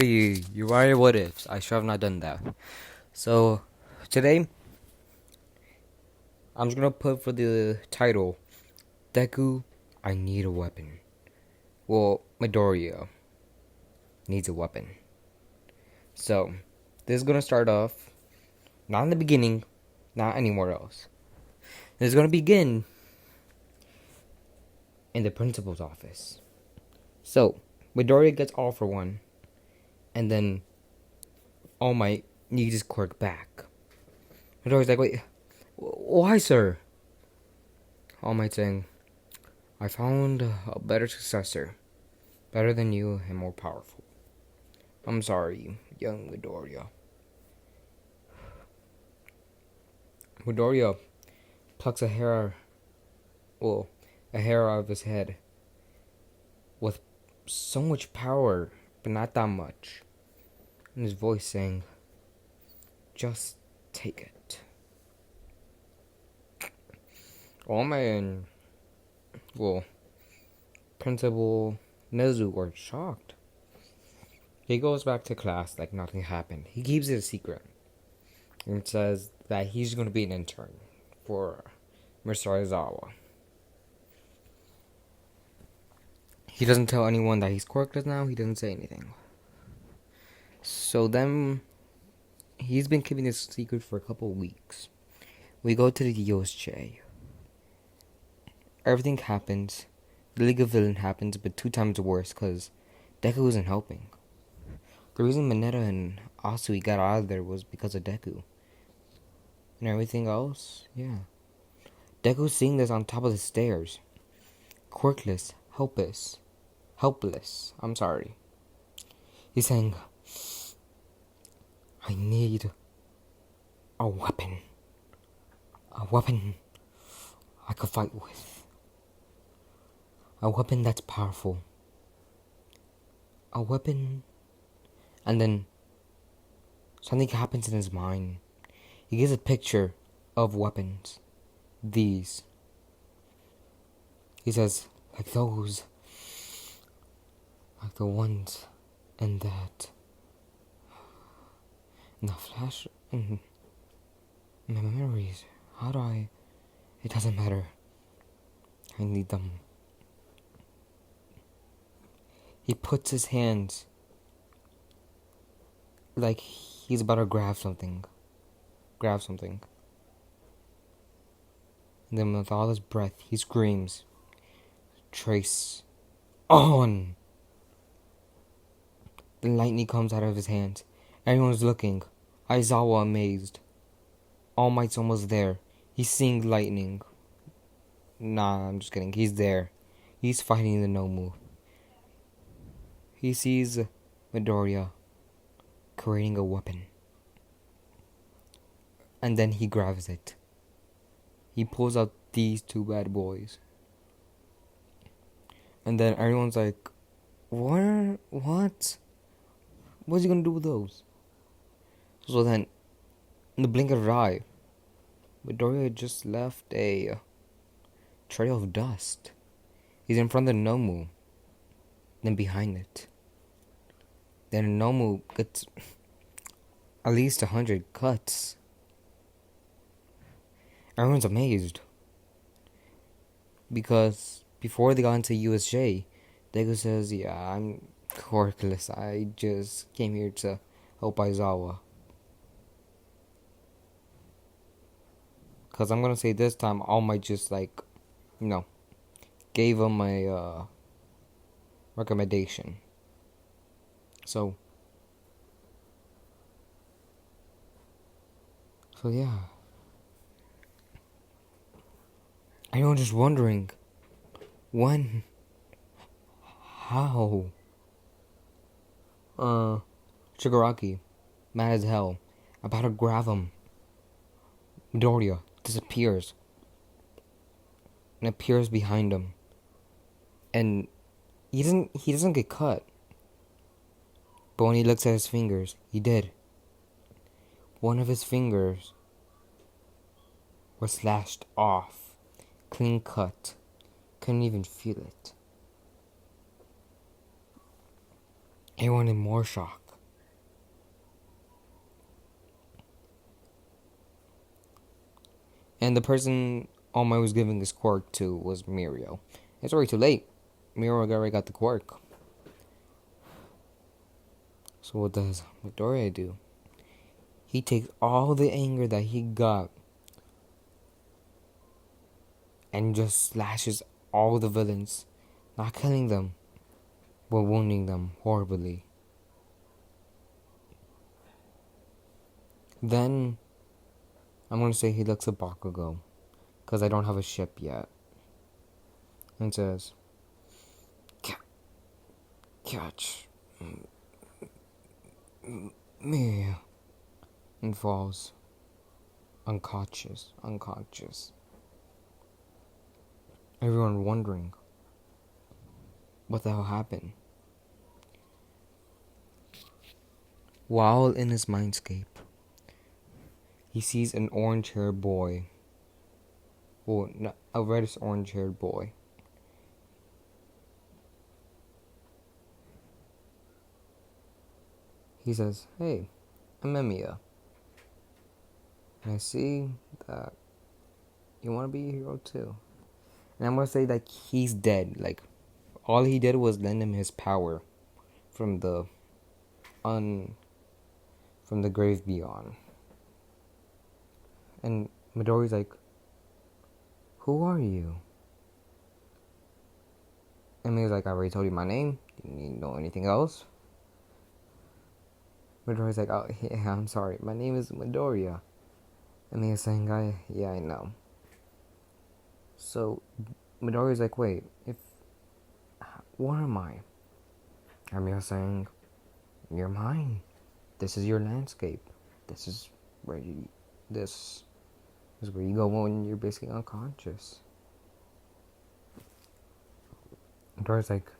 You already what ifs. I should have not done that. So, today, I'm just gonna put for the title, Deku, I need a weapon. Well, Midoriya needs a weapon. So, this is gonna start off, not in the beginning, not anywhere else. This is gonna begin in the principal's office. So, Midoriya gets All for One, and then All Might needs his quirk back. Midoriya's like, wait, why, sir? All Might saying, I found a better successor. Better than you and more powerful. I'm sorry, young Midoriya. Midoriya plucks a hair out of his head with so much power, but not that much. And his voice saying, just take it. All my Principal Nezu were shocked. He goes back to class like nothing happened. He keeps it a secret and says that he's going to be an intern for Mr. Aizawa. He doesn't tell anyone that he's quirkless now. He doesn't say anything. So then, he's been keeping this secret for a couple of weeks. We go to the USJ. Everything happens. The League of Villains happens, but 2 times worse because Deku isn't helping. The reason Mineta and Asui got out of there was because of Deku. And everything else, yeah. Deku's seeing this on top of the stairs. Quirkless, helpless. I'm sorry. He's saying, I need a weapon. A weapon I could fight with. A weapon that's powerful. A weapon. And then something happens in his mind. He gets a picture of weapons. These. He says, like those. Like the ones in that. In the flash. In my memories. How do I. It doesn't matter. I need them. He puts his hands like he's about to grab something. And then with all his breath, he screams, Trace on! The lightning comes out of his hands. Everyone's looking. Aizawa amazed. All Might's almost there. He's seeing lightning. Nah, I'm just kidding. He's there. He's fighting the Nomu. He sees Midoriya creating a weapon. And then he grabs it. He pulls out these 2 bad boys. And then everyone's like, what? What's he gonna do with those? So then, in the blink of an eye, Midoriya just left a trail of dust. He's in front of the Nomu. Then behind it. Then Nomu gets at least 100 cuts. Everyone's amazed. Because before they got into USJ, Deku says, yeah, I'm quirkless. I just came here to help Aizawa. Because I'm going to say this time, All Might just gave him a recommendation. So yeah. Anyone just wondering, when, how? Shigaraki, mad as hell, about to grab him. Midoriya disappears and appears behind him, and he doesn't get cut. But when he looks at his fingers, he did. One of his fingers was slashed off, clean cut. Couldn't even feel it. Everyone in more shock. And the person All was giving this quirk to was Mirio. It's already too late. Mirio already got the quirk. So what does Midoriya do? He takes all the anger that he got and just slashes all the villains, not killing them, but wounding them horribly. Then, I'm gonna say he looks at Bakugo, because I don't have a ship yet, and says, Catch me, and falls unconscious. Everyone wondering what the hell happened. While in his mindscape, he sees an orange-haired boy. Well, a reddish orange-haired boy. He says, "Hey, I'm Emiya. And I see that you want to be a hero too." And I'm gonna say that he's dead. Like, all he did was lend him his power from the grave beyond. And Midori's like, "Who are you?" And Mia's like, "I already told you my name. You need to know anything else?" Midori's like, "Oh, yeah, I'm sorry. My name is Midoriya." And Mia's saying, "Yeah, I know." So Midori's like, "Wait, what am I?" And Mia's saying, "You're mine. This is your landscape. This is where you go when you're basically unconscious." Midori's like,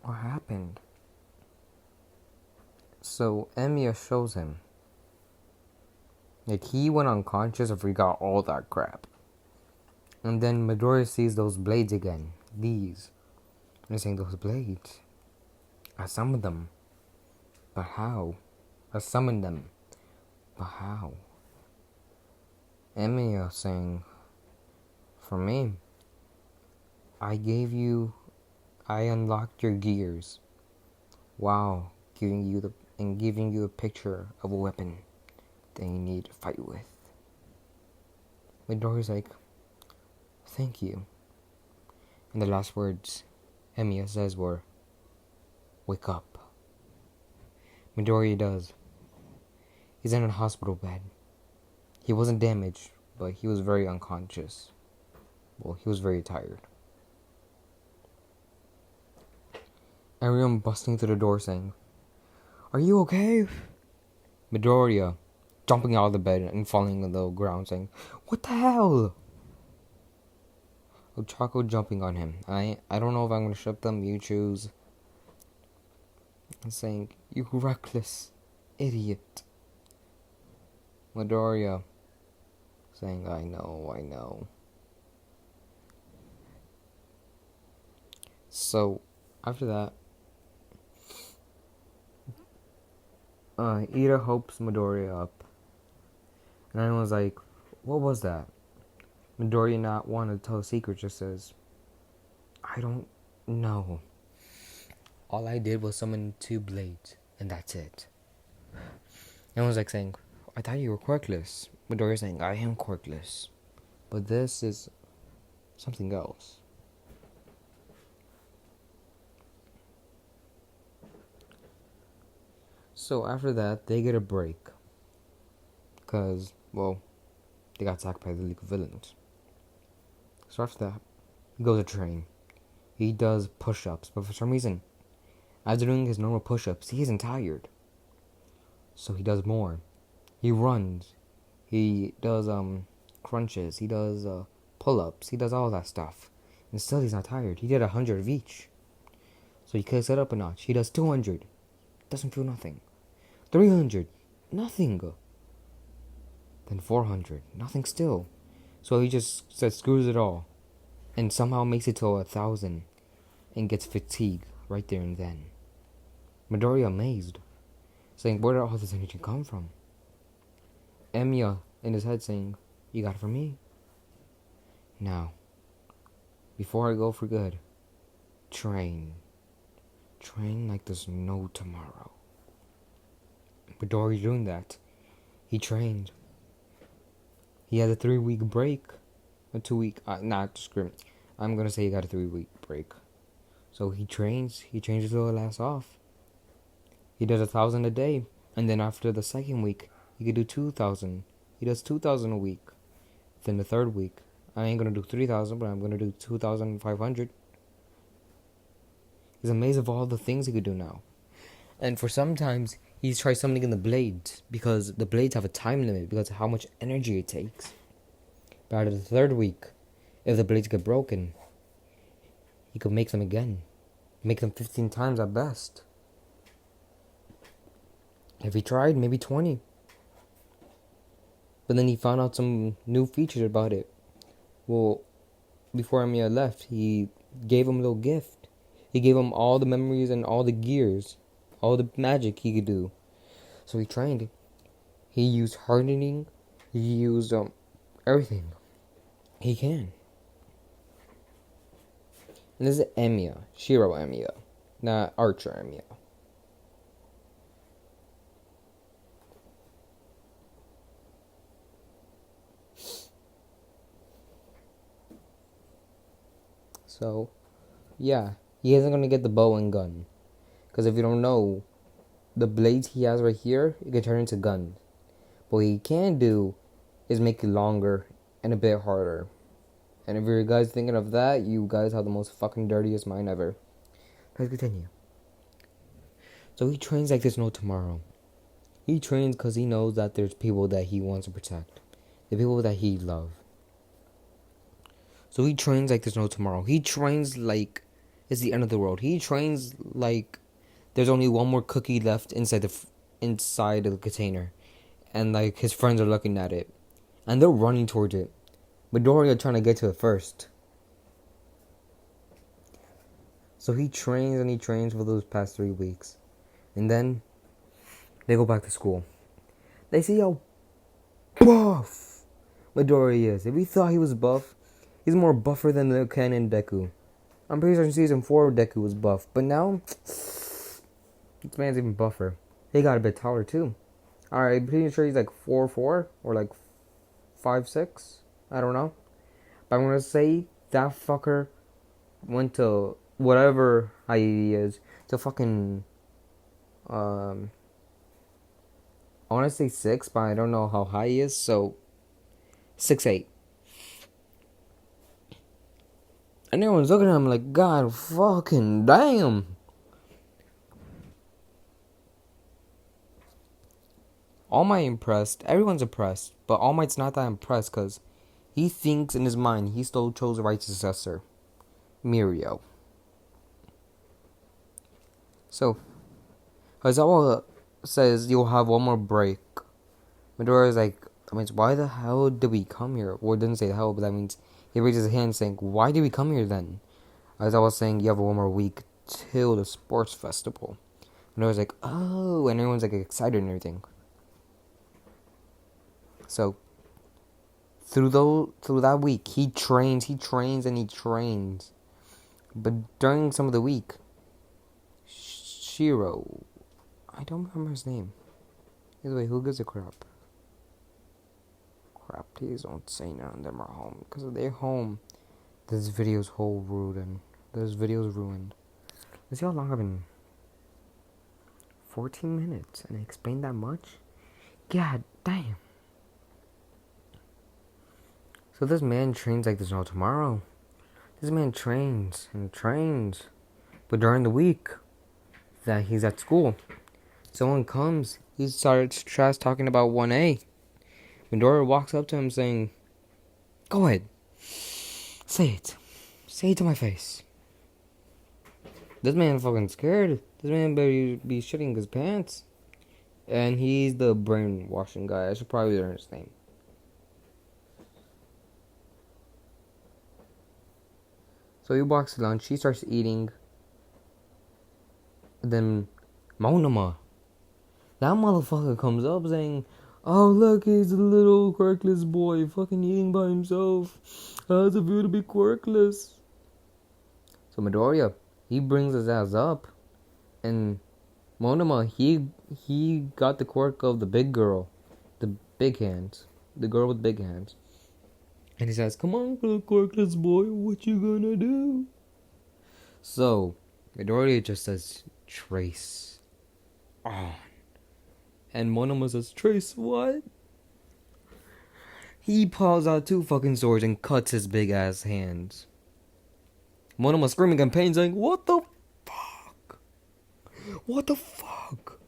"What happened?" So Emiya shows him. Like, he went unconscious and forgot all that crap. And then Midoriya sees those blades again. These. And he's saying, "Those blades. I summoned them. But how? I summoned them. But how?" Emiya saying, "For me, I unlocked your gears. Wow, giving you a picture of a weapon that you need to fight with." Midoriya's like, "Thank you." And the last words Emiya says were, "Wake up." Midoriya does. He's in a hospital bed. He wasn't damaged, but he was very unconscious. Well, he was very tired. Everyone busting through the door saying, "Are you okay?" Midoriya jumping out of the bed and falling on the ground saying, "What the hell?" Ochako jumping on him. I don't know if I'm going to ship them. You choose. And saying, "You reckless idiot." Midoriya saying, I know. So, after that, Ida hopes Midoriya up. And everyone's like, "What was that?" Midoriya, not wanting to tell a secret, just says, "I don't know. All I did was summon 2 blades, and that's it." Everyone's like saying, "I thought you were quirkless." Midoriya's saying, "I am quirkless. But this is something else." So after that, they get a break. Because, well, they got attacked by the League of Villains. So after that, he goes to train. He does push-ups, but for some reason, after doing his normal push-ups, he isn't tired. So he does more. He runs. He does crunches. He does pull-ups. He does all that stuff. And still he's not tired. He did 100 of each. So he kicks it up a notch. He does 200. Doesn't feel nothing. 300. Nothing. Then 400. Nothing still. So he just says screws it all. And somehow makes it to 1,000. And gets fatigued right there and then. Midoriya amazed. Saying, where did all this energy come from? Emiya in his head saying, You got it from me. Now, before I go for good, train. Train like there's no tomorrow. But Dory's doing that. He trained. He had a 3-week break. A 2-week, not screw. I'm gonna say he got a 3-week break. So he trains until it lasts off. He does 1,000 a day. And then after the second week, he could do 2,000. He does 2,000 a week. Then the third week, I ain't gonna do 3,000, but I'm gonna do 2,500. He's amazed of all the things he could do now. And for sometimes, he's tried something in the blades, because the blades have a time limit, because of how much energy it takes. But out of the third week, if the blades get broken, he could make them again. Make them 15 times at best. If he tried, maybe 20. But then he found out some new features about it. Well, before Emiya left, he gave him a little gift. He gave him all the memories and all the gears, all the magic he could do. So he trained. He used hardening. He used everything he can. And this is Emiya, Shiro Emiya, not Archer Emiya. So, yeah, he isn't gonna get the bow and gun, because if you don't know, the blades he has right here, it can turn into guns. But what he can do is make it longer and a bit harder. And if you guys thinking of that, you guys have the most fucking dirtiest mind ever. Let's continue. So he trains like there's no tomorrow. He trains because he knows that there's people that he wants to protect. The people that he loves. So he trains like there's no tomorrow. He trains like it's the end of the world. He trains like there's only one more cookie left inside the container. And like his friends are looking at it. And they're running towards it. Midoriya trying to get to it first. So he trains and he trains for those past 3 weeks. And then they go back to school. They see how buff Midoriya is. If we thought he was buff, he's more buffer than the canon Deku. I'm pretty sure in season 4 Deku was buff. But now, this man's even buffer. He got a bit taller too. Alright, I'm pretty sure he's like 4'4" or like 5'6". I don't know. But I'm gonna say that fucker went to whatever height he is to fucking I wanna say 6, but I don't know how high he is, so 6'8". And everyone's looking at him like, God fucking damn. All Might impressed. Everyone's impressed. But All Might's not that impressed because he thinks in his mind he still chose the right successor. Mirio. So, Aizawa says you'll have one more break. Midoriya's like, that means why the hell did we come here? Or didn't say the hell, but that means he raises his hand saying, why did we come here then? Aizawa's saying you have one more week till the sports festival. Midoriya's like, oh, and everyone's like excited and everything. So, through that week, he trains, and he trains. But during some of the week, Shiro, I don't remember his name. Either way, who gives a crap? Crap, please don't say none of them are home. Because if they're home, this video's whole ruined. This video's ruined. Let's see how long I've been. 14 minutes, and I explained that much? God damn. So this man trains like there's no tomorrow. This man trains and trains. But during the week that he's at school, someone comes. He starts trash talking about 1A. Midoriya walks up to him saying, go ahead. Say it. Say it to my face. This man fucking scared. This man better be shitting his pants. And he's the brainwashing guy. I should probably learn his name. So he walks to lunch. He starts eating. Then Monoma, that motherfucker comes up saying, Oh, look, he's a little quirkless boy fucking eating by himself. How's it feel to be quirkless? So Midoriya, he brings his ass up. And Monoma, he got the quirk of the big girl. The big hands. The girl with big hands. And he says, come on, little quirkless boy, what you gonna do? So, Midoriya just says, Trace on. And Monoma says, Trace what? He pulls out 2 fucking swords and cuts his big ass hands. Monoma screaming in pain saying, what the fuck? What the fuck?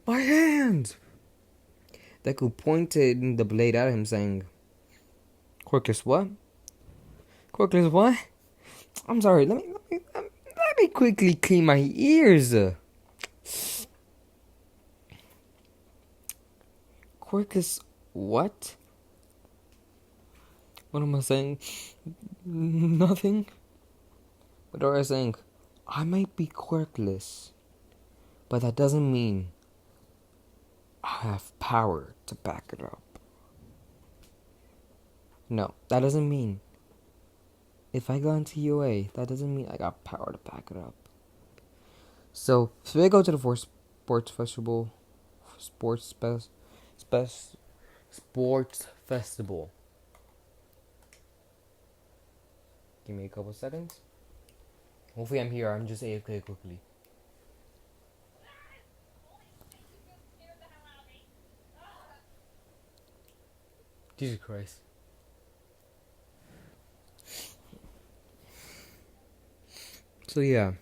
My hands! Deku pointed the blade at him saying, Quirkless what? Quirkless what? I'm sorry, let me quickly clean my ears. Quirkless what? What am I saying? Nothing. Midoriya saying, I might be quirkless, but that doesn't mean I have power to back it up. No, that doesn't mean if I go into UA, that doesn't mean I got power to back it up. So they go to the sports festival, sports festival. Give me a couple seconds. Hopefully I'm here. I'm just AFK quickly. Jesus Christ. So yeah.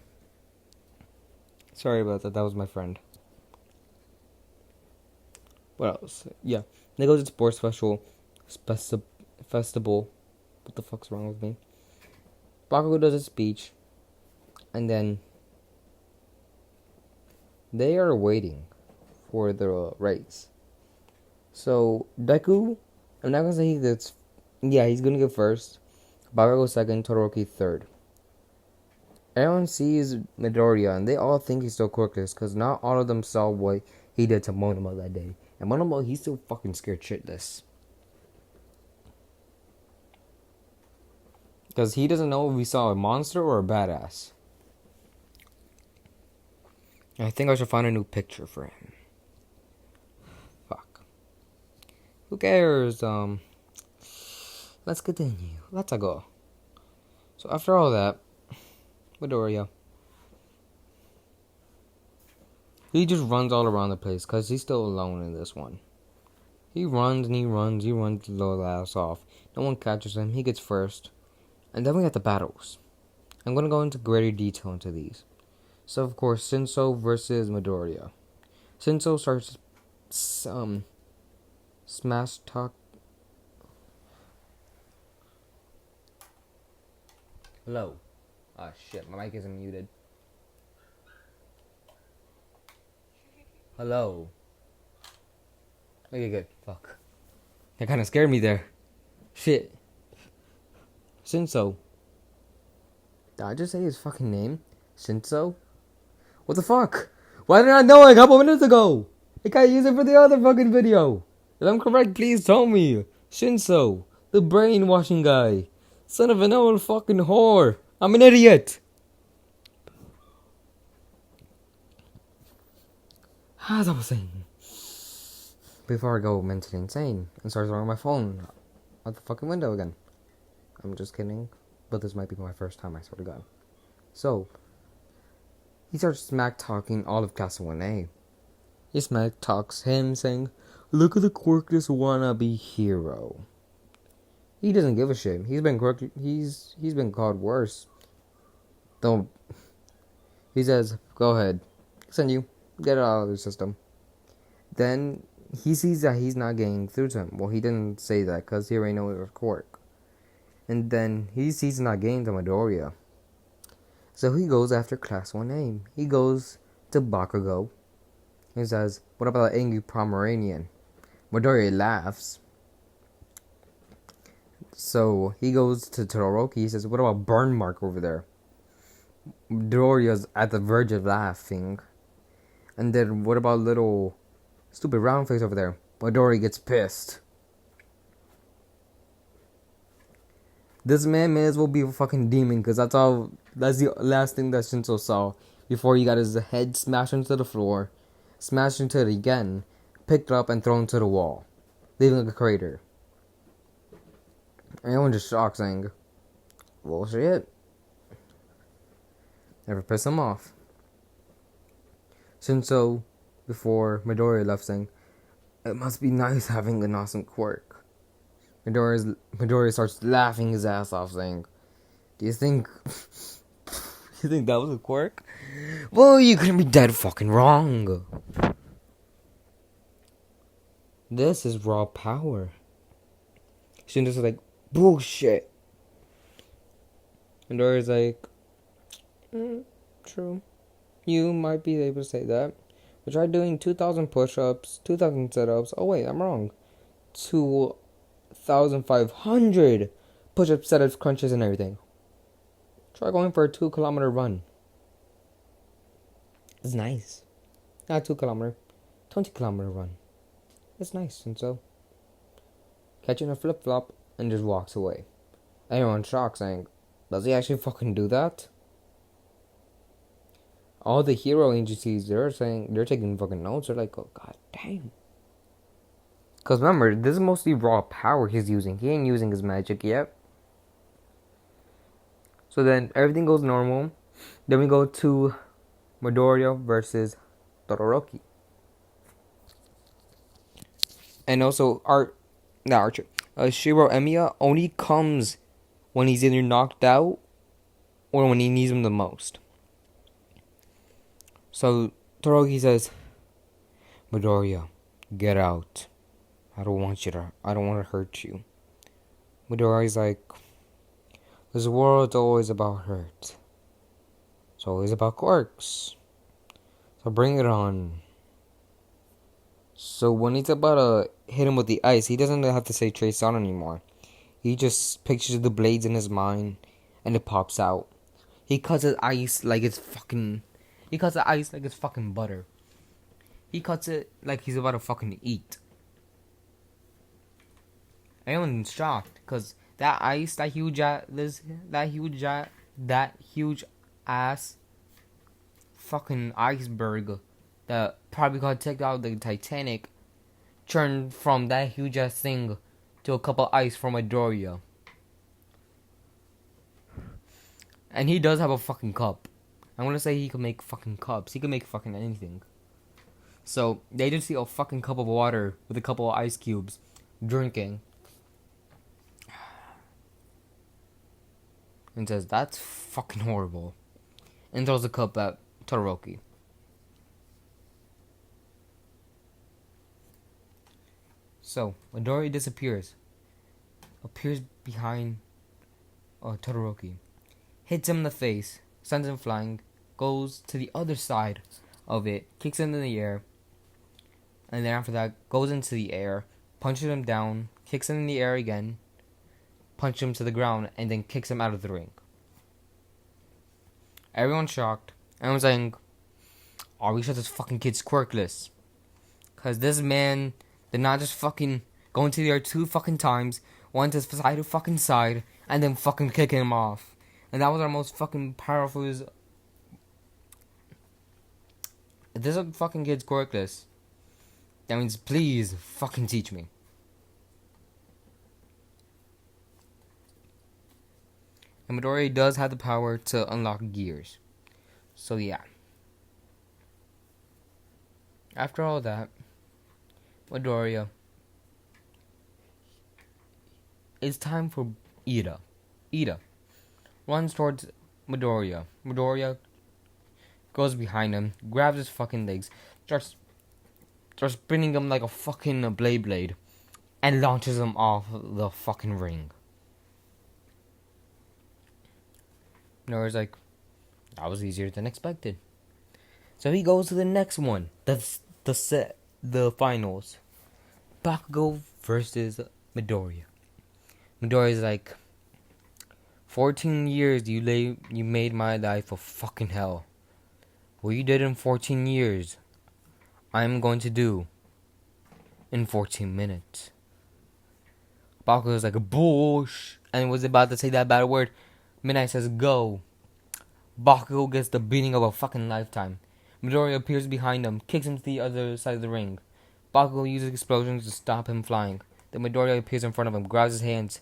Sorry about that. That was my friend. What else? Yeah. They go to the sports festival. What the fuck's wrong with me? Bakugo does a speech. And then they are waiting for the race. So Deku, I'm not gonna say he gets. Yeah, he's gonna get first. Bakugo second. Todoroki third. Everyone sees Midoriya and they all think he's still quirkless because not all of them saw what he did to Monoma that day. And Monoma, he's still fucking scared shitless. Because he doesn't know if we saw a monster or a badass. I think I should find a new picture for him. Fuck. Who cares? Let's continue. Let's go. So after all that, Midoriya, he just runs all around the place because he's still alone in this one. He runs and he runs his little ass off. No one catches him. He gets first. And then we got the battles. I'm going to go into greater detail into these. So, of course, Shinso versus Midoriya. Shinso starts smash talk. Hello. Ah, shit. My mic isn't muted. Hello. Okay, good. Fuck. That kind of scared me there. Shit. Shinso. Did I just say his fucking name? Shinso? What the fuck? Why did I know it a couple minutes ago? I can't use it for the other fucking video. If I'm correct, please tell me. Shinso. The brainwashing guy. Son of an old fucking whore. I'm an idiot. As I was saying. Before I go mentally insane and start throwing my phone out the fucking window again. I'm just kidding. But this might be my first time, I swear to God. So, he starts smack talking all of Class 1A. He smack talks him saying, look at the quirkless wannabe hero. He doesn't give a shit. He's been been called worse. Don't. He says, go ahead. Send you. Get it out of the system. Then he sees that he's not getting through to him. Well, he didn't say that because he already knows it was quirk. And then he sees he's not getting to Midoriya. So he goes after Class 1A. He goes to Bakugo. He says, what about the angry Pomeranian? Midoriya laughs. So he goes to Todoroki. He says, what about burn mark over there? Midoriya's at the verge of laughing. And then what about little stupid round face over there? Midoriya gets pissed. This man may as well be a fucking demon, because that's the last thing that Shinso saw before he got his head smashed into the floor, smashed into it again, picked up and thrown to the wall, leaving a crater. Everyone just shocked, saying, bullshit. Never piss him off. Shinso, before Midoriya left, saying, it must be nice having an awesome quirk. Midoriya starts laughing his ass off, saying, do you think that was a quirk? Well, you couldn't be dead fucking wrong. This is raw power. Shinso's like, bullshit. Midoriya's like, true. You might be able to say that. But try doing 2,000 push-ups, 2,000 sit-ups. Oh wait, I'm wrong. 2,500 push-ups, sit-ups, crunches, and everything. Try going for a 2-kilometer run. It's nice. Not 2-kilometer, 20-kilometer run. It's nice, and so catching a flip-flop and just walks away. Everyone's shocked, saying, does he actually fucking do that? All the hero agencies, they're taking fucking notes. They're like, oh god damn. Because remember, this is mostly raw power he's using. He ain't using his magic yet. So then everything goes normal. Then we go to Midoriya versus Todoroki. And also, Shiro Emiya only comes when he's either knocked out or when he needs him the most. So Todoroki says, Midoriya, get out. I don't want to hurt you. Midoriya's like, this world's always about hurt. It's always about quirks. So bring it on. So when he's about to hit him with the ice, he doesn't have to say Trace on anymore. He just pictures the blades in his mind and it pops out. He cuts the ice like it's fucking butter. He cuts it like he's about to fucking eat. Everyone's shocked because that ice, that huge ass fucking iceberg that probably got taken out of the Titanic turned from that huge ass thing to a cup of ice from Midoriya. And he does have a fucking cup. I'm gonna say he can make fucking cups. He can make fucking anything. So they just see a fucking cup of water with a couple of ice cubes, drinking, and says, that's fucking horrible. And throws the cup at Todoroki. So, Midoriya disappears. Appears behind Todoroki. Hits him in the face. Sends him flying. Goes to the other side of it. Kicks him in the air. And then after that, goes into the air. Punches him down. Kicks him in the air again. Punches him to the ground. And then kicks him out of the ring. Everyone's shocked. Everyone's saying, are we sure this fucking kid's quirkless? Because this man did not just fucking go into the air 2 fucking times, went to side to fucking side, and then fucking kicking him off. And that was our most fucking powerful. If this fucking kid's quirkless, that means please fucking teach me. And Midoriya does have the power to unlock gears. So yeah. After all that, Midoriya, it's time for Ida. Ida runs towards Midoriya. Midoriya goes behind him, grabs his fucking legs, starts spinning him like a fucking blade, and launches him off the fucking ring. Midoriya's like, that was easier than expected. So he goes to the next one, the finals. Bakugo versus Midoriya. Midoriya's like, 14 years you made my life a fucking hell. What you did in 14 years, I'm going to do in 14 minutes. Bakugo was like, "Bush," and was about to say that bad word. Midnight says, "Go." Bakugo gets the beating of a fucking lifetime. Midoriya appears behind him, kicks him to the other side of the ring. Bakugo uses explosions to stop him flying. Then Midoriya appears in front of him, grabs his hands,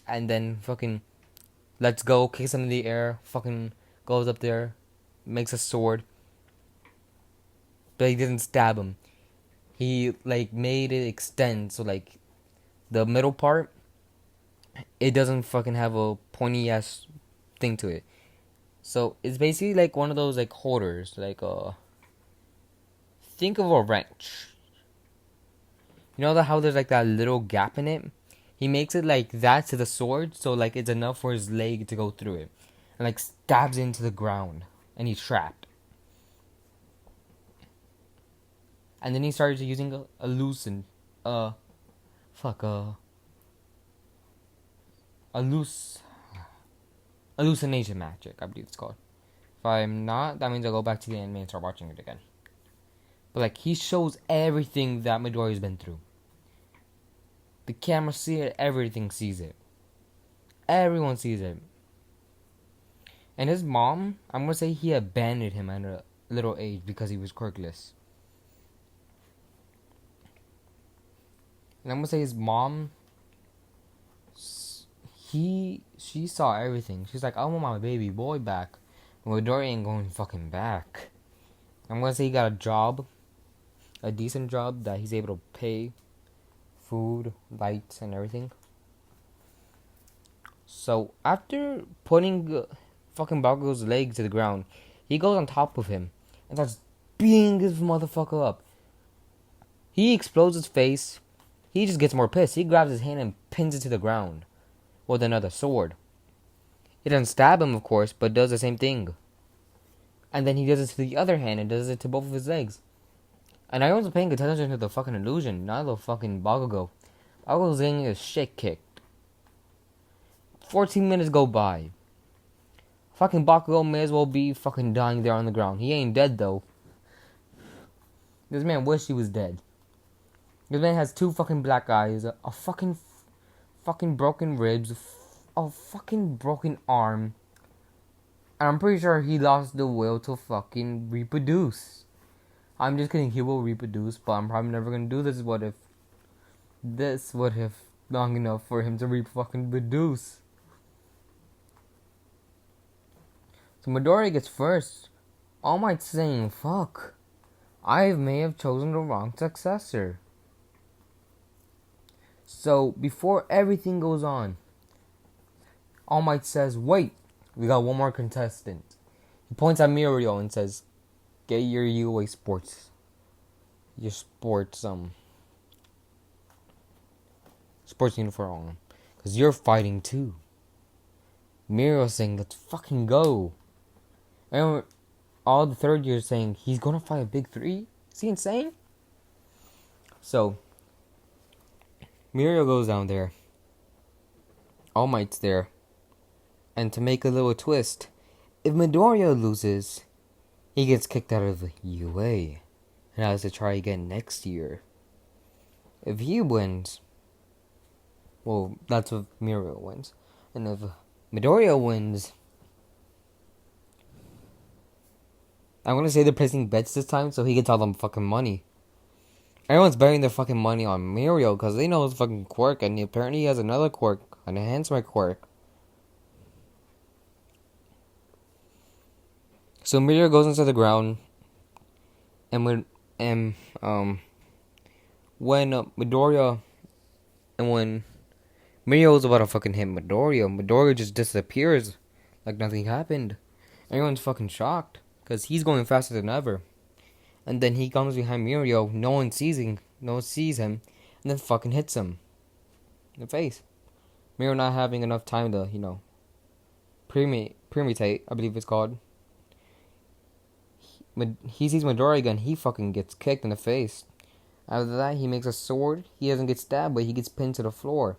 and then fucking lets go, kicks him in the air, fucking goes up there, makes a sword. But he didn't stab him. He like made it extend, so like the middle part, it doesn't fucking have a pointy ass thing to it. So it's basically like one of those like holders, like think of a wrench. You know how there's like that little gap in it? He makes it like that to the sword, so like it's enough for his leg to go through it. And like stabs into the ground. And he's trapped. And then he started using a loosen hallucination magic, I believe it's called. If I'm not, that means I'll go back to the anime and start watching it again. But like he shows everything that Midoriya's been through. The camera sees it, everything sees it. Everyone sees it. And his mom, I'm gonna say he abandoned him at a little age because he was quirkless. And I'm gonna say his mom, she saw everything. She's like, I want my baby boy back. Well, Midoriya ain't going fucking back. I'm gonna say he got a job, a decent job that he's able to pay, food, lights, and everything. So after putting fucking Bakugo's leg to the ground, he goes on top of him and starts beating this motherfucker up. He explodes his face. He just gets more pissed. He grabs his hand and pins it to the ground with another sword. He doesn't stab him, of course, but does the same thing. And then he does it to the other hand and does it to both of his legs. And I wasn't paying attention to the fucking illusion, not the fucking Bakugo. Bakugo's getting his shit kicked. 14 minutes go by. Fucking Bakugo may as well be fucking dying there on the ground. He ain't dead though. This man wished he was dead. This man has 2 fucking black eyes, a fucking broken ribs, a fucking broken arm. And I'm pretty sure he lost the will to fucking reproduce. I'm just kidding, he will reproduce, but I'm probably never gonna do this. What if long enough for him to fucking reproduce? So Midoriya gets first. All Might saying, fuck, I may have chosen the wrong successor. So before everything goes on, All Might says, wait, we got one more contestant. He points at Mirio and says, get your UA sports uniform on, because you're fighting too. Mirio saying, let's fucking go. And all the third years saying, he's gonna fight a big 3? Is he insane? So Mirio goes down there. All Might's there. And to make a little twist, if Midoriya loses, he gets kicked out of the UA and has to try again next year. If he wins, well, that's if Mirio wins. And if Midoriya wins, I'm gonna say they're placing bets this time so he gets all them fucking money. Everyone's betting their fucking money on Mirio because they know his fucking quirk, and apparently he has another quirk, an enhancement quirk. So Mirio goes into the ground, and when Midoriya, and when Mirio's about to fucking hit Midoriya just disappears like nothing happened. Everyone's fucking shocked because he's going faster than ever. And then he comes behind Mirio, no one sees him, and then fucking hits him in the face. Mirio not having enough time to, premeditate, I believe it's called. He sees Midoriya again, he fucking gets kicked in the face. After that, he makes a sword. He doesn't get stabbed, but he gets pinned to the floor.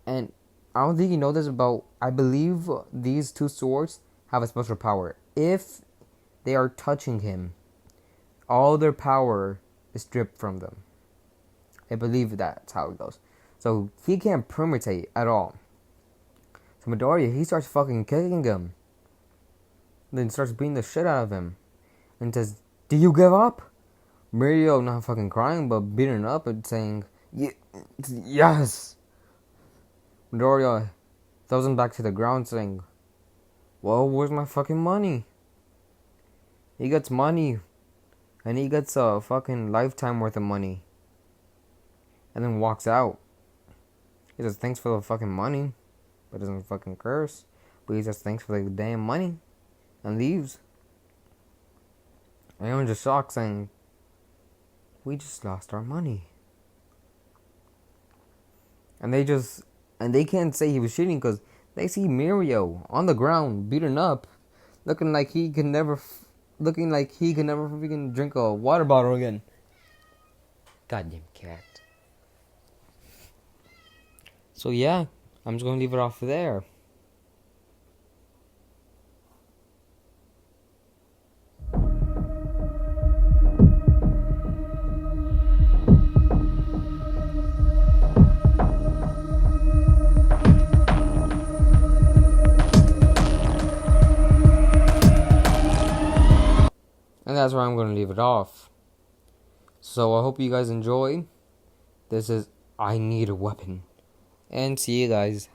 And I don't think you know this about, I believe these 2 swords have a special power. If they are touching him, all their power is stripped from them. They believe that's how it goes. So he can't permutate at all. So Midoriya, he starts fucking kicking him. Then starts beating the shit out of him. And says, "Do you give up?" Mario not fucking crying, but beating up and saying, "Yes." Midoriya throws him back to the ground saying, "Well, where's my fucking money?" He gets money. And he gets a fucking lifetime worth of money. And then walks out. He says thanks for the fucking money. But doesn't fucking curse. But he says thanks for the damn money. And leaves. And everyone's just shocked saying, we just lost our money. And they can't say he was cheating because they see Mario on the ground, beaten up, looking like he could never freaking drink a water bottle again. Goddamn cat. So yeah, I'm just gonna leave it off there. And that's where I'm going to leave it off. So I hope you guys enjoy. This is I Need a Weapon. And see you guys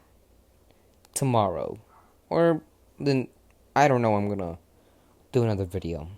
tomorrow. Or then, I don't know, I'm going to do another video.